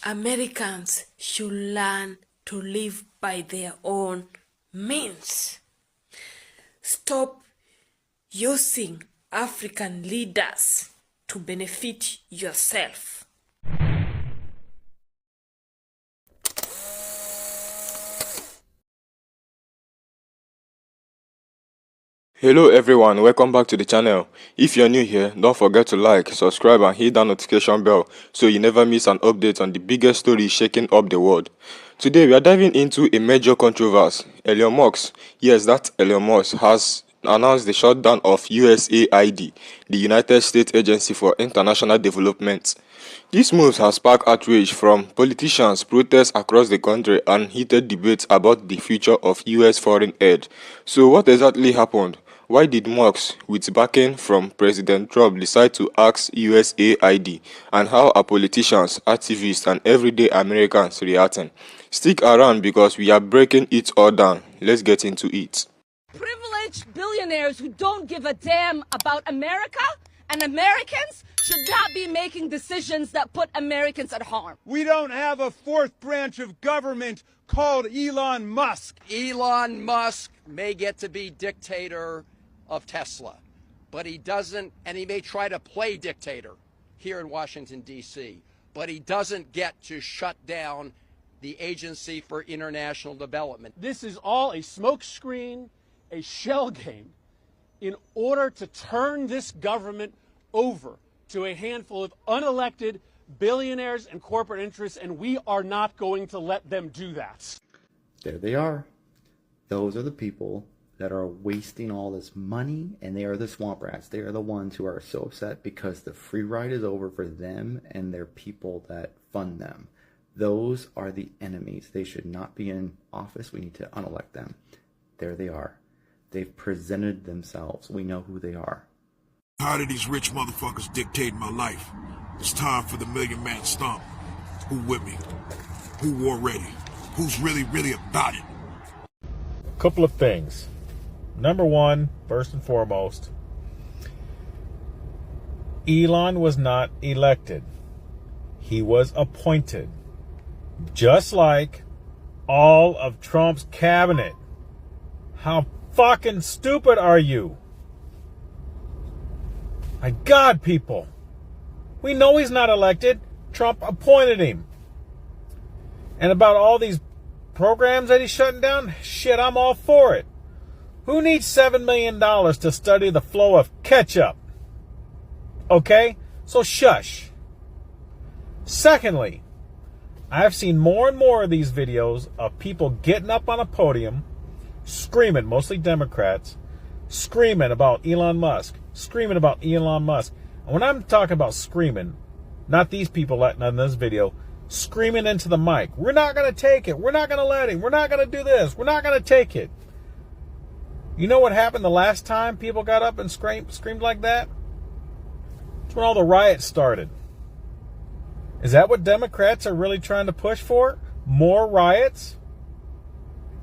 Americans should learn to live by their own means. Stop using African leaders to benefit yourself. Hello everyone, welcome back to the channel. If you're new here, don't forget to like, subscribe and hit that notification bell so you never miss an update on the biggest story shaking up the world. Today we are diving into a major controversy. Elon Musk, yes, that Elon Musk has announced the shutdown of USAID, the United States Agency for International Development. This move has sparked outrage from politicians, protests across the country and heated debates about the future of US foreign aid. So what exactly happened? Why did Musk, with backing from President Trump, decide to ask USAID, and how are politicians, activists and everyday Americans reacting? Stick around because we are breaking it all down. Let's get into it. Privileged billionaires who don't give a damn about America and Americans should not be making decisions that put Americans at harm. We don't have a fourth branch of government called Elon Musk. Elon Musk may get to be dictator of Tesla, but he doesn't, and he may try to play dictator here in Washington, D.C., but he doesn't get to shut down the Agency for International Development. This is all a smokescreen, a shell game, in order to turn this government over to a handful of unelected billionaires and corporate interests, and we are not going to let them do that. There they are. Those are the people that are wasting all this money, and they are the swamp rats. They are the ones who are so upset because the free ride is over for them and their people that fund them. Those are the enemies. They should not be in office. We need to unelect them. There they are. They've presented themselves. We know who they are. Tired of these rich motherfuckers dictating my life. It's time for the Million Man Stomp. Who with me? Who war ready? Who's really about it? Couple of things. Number one, first and foremost, Elon was not elected. He was appointed. Just like all of Trump's cabinet. How fucking stupid are you? My God, people. We know he's not elected. Trump appointed him. And about all these programs that he's shutting down, shit, I'm all for it. Who needs $7 million to study the flow of ketchup? Okay? So shush. Secondly, I've seen more and more of these videos of people getting up on a podium, screaming, mostly Democrats, screaming about Elon Musk, screaming about Elon Musk. And when I'm talking about screaming, not these people in this video, screaming into the mic, we're not going to take it, we're not going to let him, we're not going to do this, we're not going to take it. You know what happened the last time people got up and screamed like that? It's when all the riots started. Is that what Democrats are really trying to push for? More riots?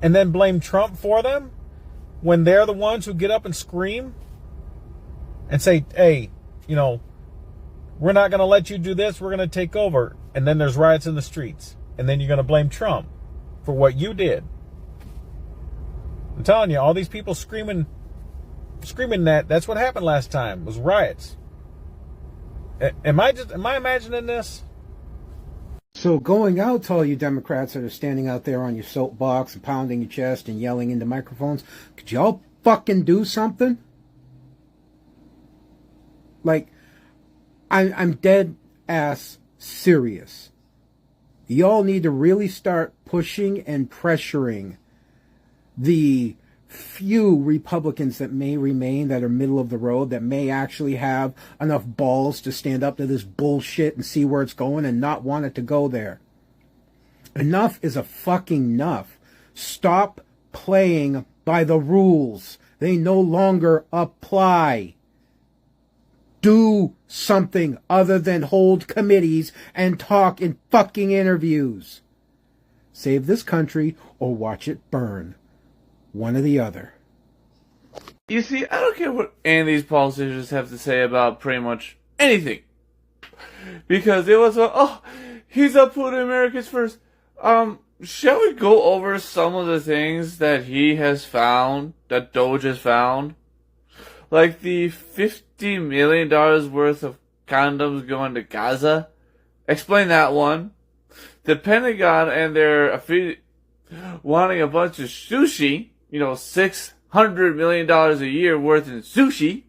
And then blame Trump for them? When they're the ones who get up and scream? And say, hey, you know, we're not going to let you do this, we're going to take over. And then there's riots in the streets. And then you're going to blame Trump for what you did. I'm telling you, all these people screaming that's what happened last time, was riots. Am I imagining this? So going out to all you Democrats that are standing out there on your soapbox and pounding your chest and yelling into microphones, could y'all fucking do something? Like, I'm dead ass serious. Y'all need to really start pushing and pressuring the few Republicans that may remain, that are middle of the road, that may actually have enough balls to stand up to this bullshit and see where it's going and not want it to go there. Enough is a fucking enough. Stop playing by the rules. They no longer apply. Do something other than hold committees and talk in fucking interviews. Save this country or watch it burn. One or the other. You see, I don't care what any of these politicians have to say about pretty much anything. Because it was, He's up putting Americans first. Shall we go over some of the things that he has found, that Doge has found? Like the $50 million worth of condoms going to Gaza? Explain that one. The Pentagon and their wanting a bunch of sushi, $600 million a year worth in sushi.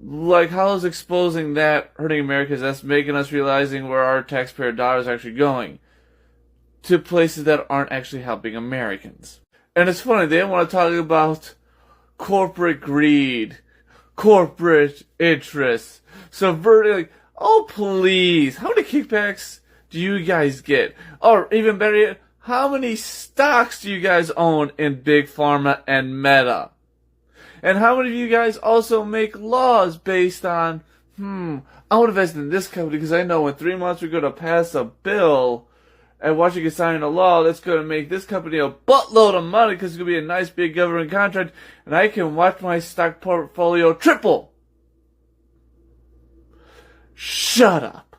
Like, how is exposing that hurting Americans? That's making us realizing where our taxpayer dollars are actually going. To places that aren't actually helping Americans. And it's funny, they want to talk about corporate greed, corporate interests, subverting, like, oh please, how many kickbacks do you guys get? Or even better yet, how many stocks do you guys own in Big Pharma and Meta? And how many of you guys also make laws based on, I want to invest in this company because I know in 3 months we're going to pass a bill and Washington signing a law that's going to make this company a buttload of money because it's going to be a nice big government contract and I can watch my stock portfolio triple. Shut up.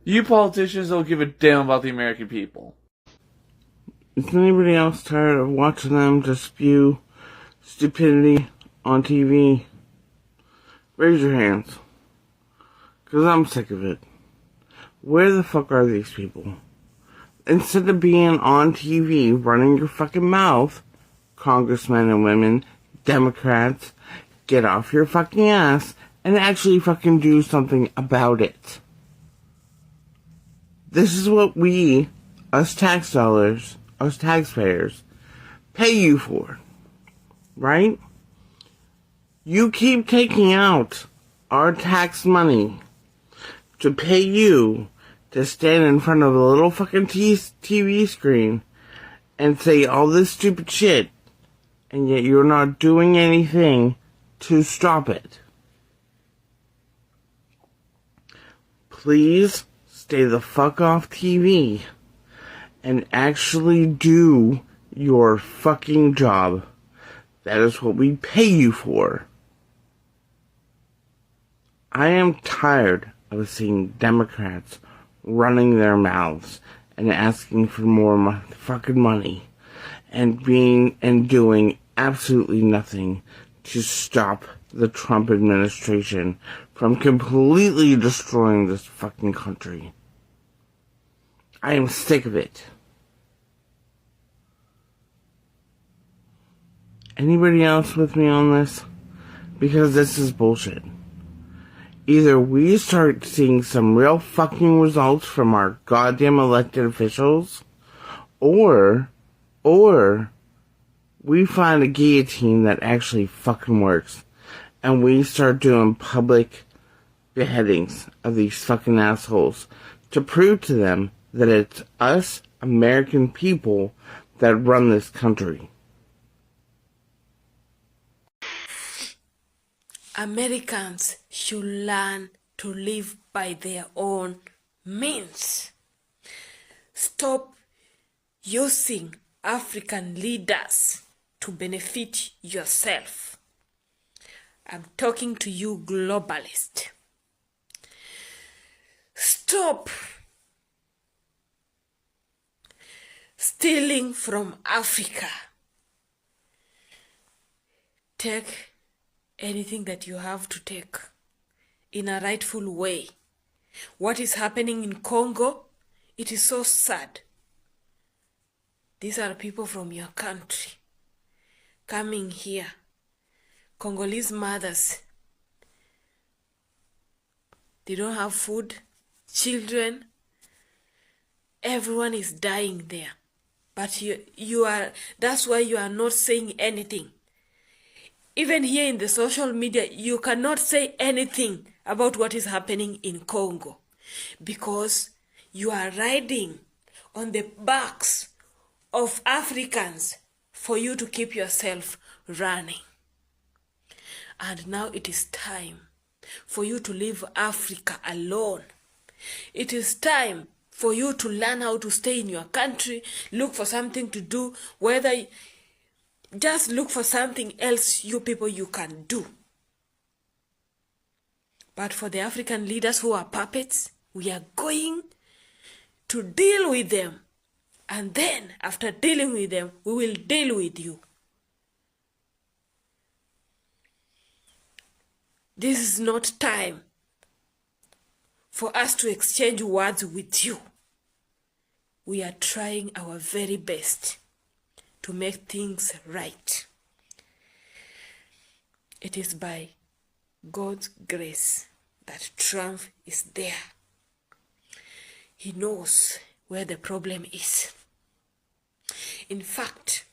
You politicians don't give a damn about the American people. Is anybody else tired of watching them just spew stupidity on TV? Raise your hands. Because I'm sick of it. Where the fuck are these people? Instead of being on TV running your fucking mouth, congressmen and women, Democrats, get off your fucking ass and actually fucking do something about it. This is what we, us tax dollars, us taxpayers, pay you for. Right? You keep taking out our tax money to pay you to stand in front of a little fucking TV screen and say all this stupid shit, and yet you're not doing anything to stop it. Please stay the fuck off TV and actually do your fucking job. That is what we pay you for. I am tired of seeing Democrats running their mouths and asking for more fucking money and doing absolutely nothing to stop the Trump administration from completely destroying this fucking country. I am sick of it. Anybody else with me on this? Because this is bullshit. Either we start seeing some real fucking results from our goddamn elected officials, or we find a guillotine that actually fucking works, and we start doing public beheadings of these fucking assholes to prove to them that it's us, American people, that run this country. Americans should learn to live by their own means. Stop using African leaders to benefit yourself. I'm talking to you, globalist. Stop stealing from Africa. Take anything that you have to take in a rightful way. What is happening in Congo, it is so sad. These are people from your country coming here. Congolese mothers, they don't have food. Children, everyone is dying there. But that's why you are not saying anything. Even here in the social media, you cannot say anything about what is happening in Congo because you are riding on the backs of Africans for you to keep yourself running. And now it is time for you to leave Africa alone. It is time for you to learn how to stay in your country, look for something to do, just look for something else you people you can do. But for the African leaders who are puppets, We are going to deal with them. And then, after dealing with them, we will deal with you. This is not time for us to exchange words with you. We are trying our very best to make things right. It is by God's grace that Trump is there. He knows where the problem is. In fact,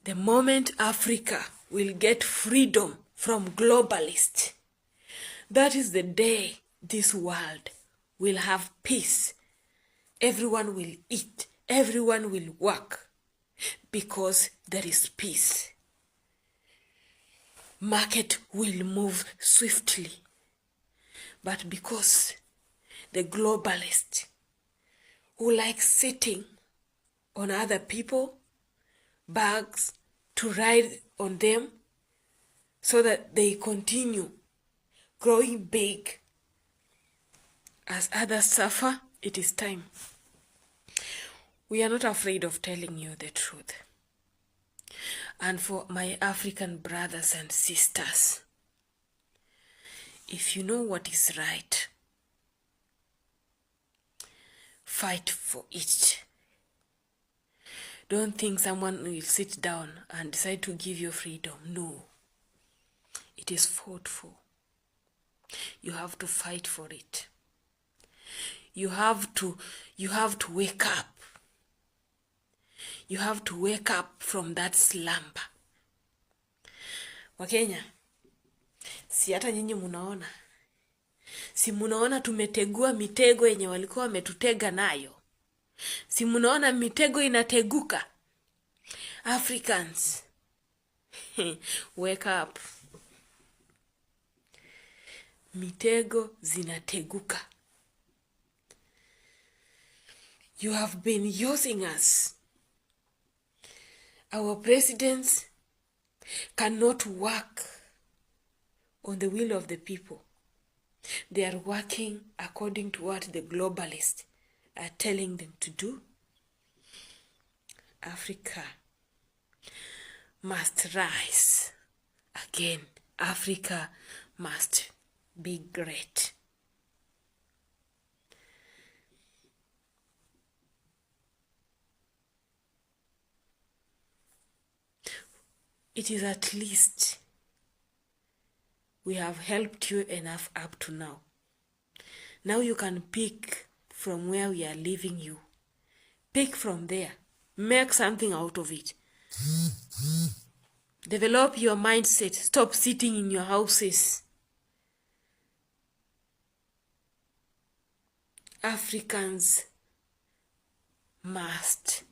the moment Africa will get freedom from globalists, that is the day this world will have peace. Everyone will eat, everyone will work, because there is peace. Market will move swiftly, but because the globalists who like sitting on other people, bags, to ride on them so that they continue growing big as others suffer, it is time. We are not afraid of telling you the truth. And for my African brothers and sisters, if you know what is right, fight for it. Don't think someone will sit down and decide to give you freedom. No. It is fought for. You have to fight for it. You have to wake up. You have to wake up from that slumber. Wakenya, si hata nyinyi munaona. Si munaona tumetegua mitego yenye walikuwa wametutega nayo. Si munaona mitego inateguka. Africans, wake up. Mitego zinateguka. You have been using us. Our presidents cannot work on the will of the people. They are working according to what the globalists are telling them to do. Africa must rise again. Africa must be great. It is at least we have helped you enough up to now. Now you can pick from where we are leaving you. Pick from there. Make something out of it. Develop your mindset. Stop sitting in your houses. Africans must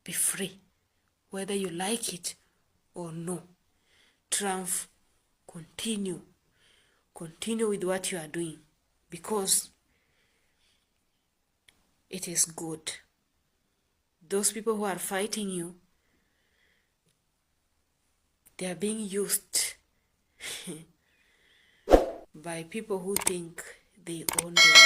be free, whether you like it or no. Trump, continue with what you are doing, because it is good. Those people who are fighting you, they are being used by people who think they own the world.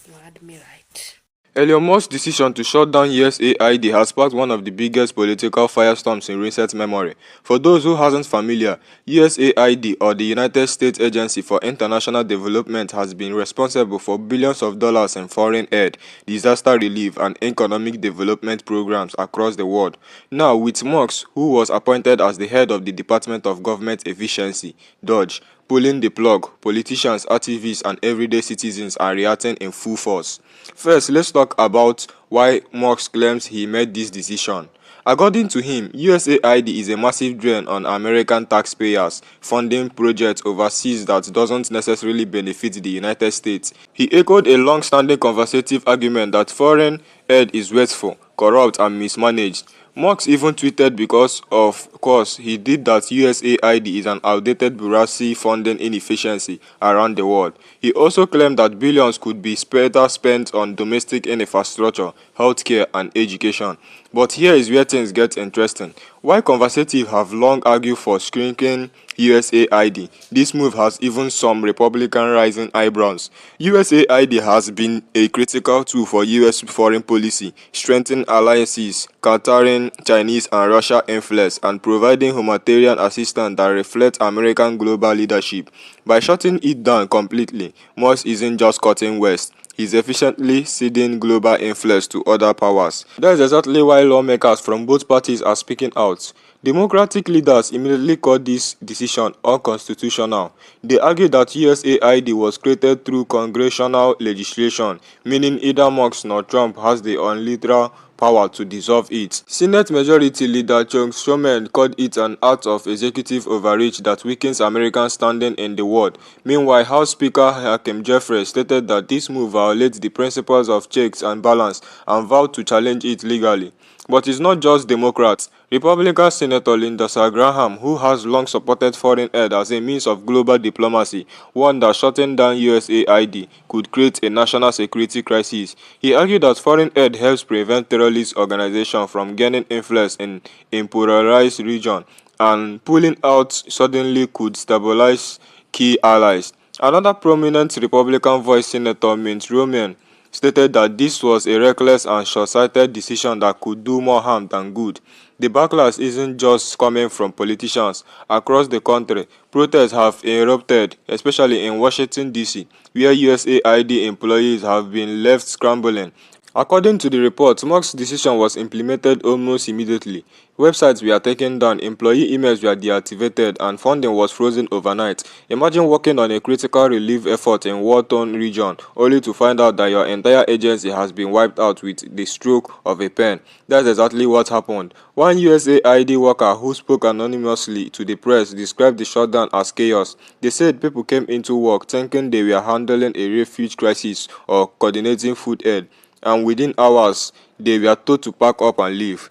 You heard me right. Elon Musk's decision to shut down USAID has sparked one of the biggest political firestorms in recent memory. For those who aren't familiar, USAID, or the United States Agency for International Development, has been responsible for billions of dollars in foreign aid, disaster relief, and economic development programs across the world. Now, with Musk, who was appointed as the head of the Department of Government Efficiency, DOGE, pulling the plug, politicians, activists, and everyday citizens are reacting in full force. First, let's talk about why Musk claims he made this decision. According to him, USAID is a massive drain on American taxpayers, funding projects overseas that doesn't necessarily benefit the United States. He echoed a long-standing conservative argument that foreign aid is wasteful, corrupt, and mismanaged. Musk even tweeted because, of course, he did that USAID is an outdated bureaucracy funding inefficiency around the world. He also claimed that billions could be better spent on domestic infrastructure, healthcare, and education. But here is where things get interesting. While conservatives have long argued for shrinking USAID, this move has even some Republican raising eyebrows. USAID has been a critical tool for US foreign policy, strengthening alliances, countering Chinese and Russia influence, and providing humanitarian assistance that reflects American global leadership. By shutting it down completely, Musk isn't just cutting West. He's efficiently ceding global influence to other powers. That's exactly why lawmakers from both parties are speaking out. Democratic leaders immediately called this decision unconstitutional. They argue that USAID was created through congressional legislation, meaning either Musk nor Trump has the unilateral power to dissolve it. Senate Majority Leader Chuck Schumer called it an act of executive overreach that weakens American standing in the world. Meanwhile, House Speaker Hakeem Jeffries stated that this move violates the principles of checks and balance and vowed to challenge it legally. But it's not just Democrats. Republican Senator Linda Graham, who has long supported foreign aid as a means of global diplomacy, warned that shutting down USAID could create a national security crisis. He argued that foreign aid helps prevent terrorist organizations from gaining influence in polarized regions, and pulling out suddenly could stabilize key allies. Another prominent Republican voice, Senator Mitt Romney, stated that this was a reckless and short-sighted decision that could do more harm than good. The backlash isn't just coming from politicians. Across the country, protests have erupted, especially in Washington, D.C., where USAID employees have been left scrambling. According to the report, Musk's decision was implemented almost immediately. Websites were taken down, employee emails were deactivated, and funding was frozen overnight. Imagine working on a critical relief effort in war-torn region, only to find out that your entire agency has been wiped out with the stroke of a pen. That's exactly what happened. One USAID worker who spoke anonymously to the press described the shutdown as chaos. They said people came into work thinking they were handling a refugee crisis or coordinating food aid, and within hours, they were told to pack up and leave.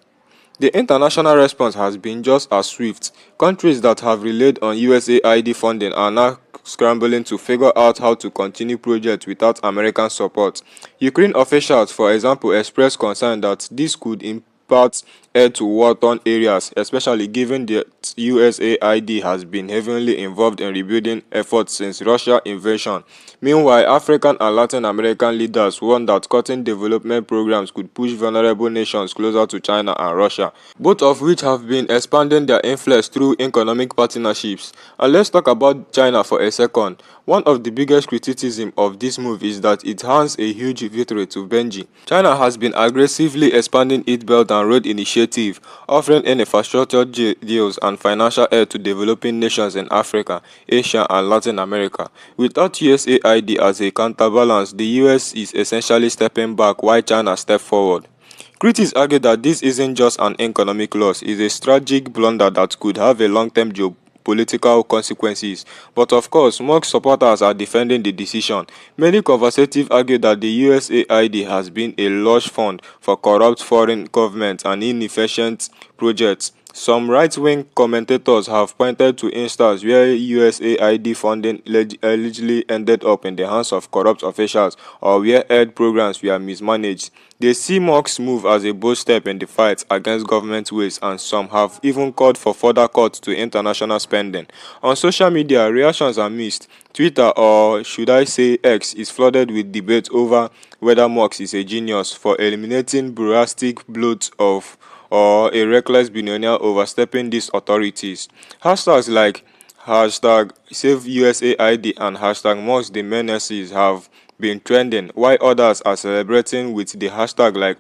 The international response has been just as swift. Countries that have relied on USAID funding are now scrambling to figure out how to continue projects without American support. Ukraine officials, for example, expressed concern that this could impact aid to war-torn areas, especially given that USAID has been heavily involved in rebuilding efforts since Russia's invasion. Meanwhile, African and Latin American leaders warn that cutting development programs could push vulnerable nations closer to China and Russia, both of which have been expanding their influence through economic partnerships. And let's talk about China for a second. One of the biggest criticisms of this move is that it hands a huge victory to Benji. China has been aggressively expanding its Belt and Road Initiative, offering infrastructure deals and financial aid to developing nations in Africa, Asia, and Latin America. Without USAID as a counterbalance, the US is essentially stepping back while China steps forward. Critics argue that this isn't just an economic loss, it's a strategic blunder that could have a long-term geopolitical consequences. But of course, Musk supporters are defending the decision. Many conservatives argue that the USAID has been a lush fund for corrupt foreign governments and inefficient projects. Some right-wing commentators have pointed to instances where USAID funding allegedly ended up in the hands of corrupt officials or where aid programs were mismanaged. They see Musk's move as a bold step in the fight against government waste, and some have even called for further cuts to international spending. On social media, reactions are mixed. Twitter, or should I say X, is flooded with debate over whether Musk is a genius for eliminating bureaucratic bloat of or a reckless billionaire overstepping these authorities. Hashtags like hashtag SaveUSAID and hashtag Musk the Menaces have been trending, while others are celebrating with the hashtag like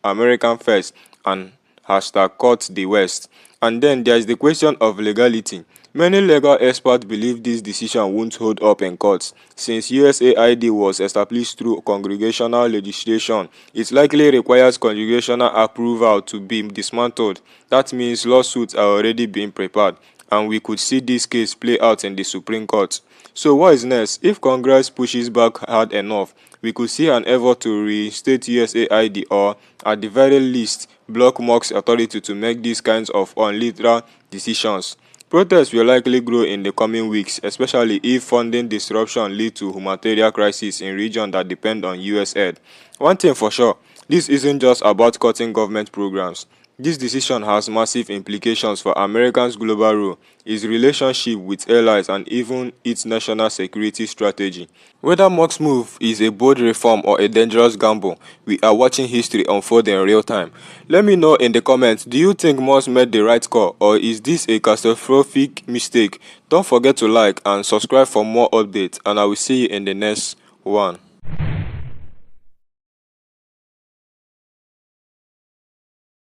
American First and hashtag Cut the West. And then there is the question of legality. Many legal experts believe this decision won't hold up in courts. Since USAID was established through congregational legislation, it likely requires congregational approval to be dismantled. That means lawsuits are already being prepared, and we could see this case play out in the Supreme Court. So what is next? If Congress pushes back hard enough, we could see an effort to reinstate USAID or, at the very least, block Musk's authority to make these kinds of unilateral decisions. Protests will likely grow in the coming weeks, especially if funding disruption leads to humanitarian crises in regions that depend on US aid. One thing for sure, This isn't just about cutting government programs. This decision has massive implications for America's global role, its relationship with allies, and even its national security strategy. Whether Musk's move is a bold reform or a dangerous gamble, we are watching history unfold in real time. Let me know in the comments, do you think Musk made the right call, or is this a catastrophic mistake? Don't forget to like and subscribe for more updates, and I will see you in the next one.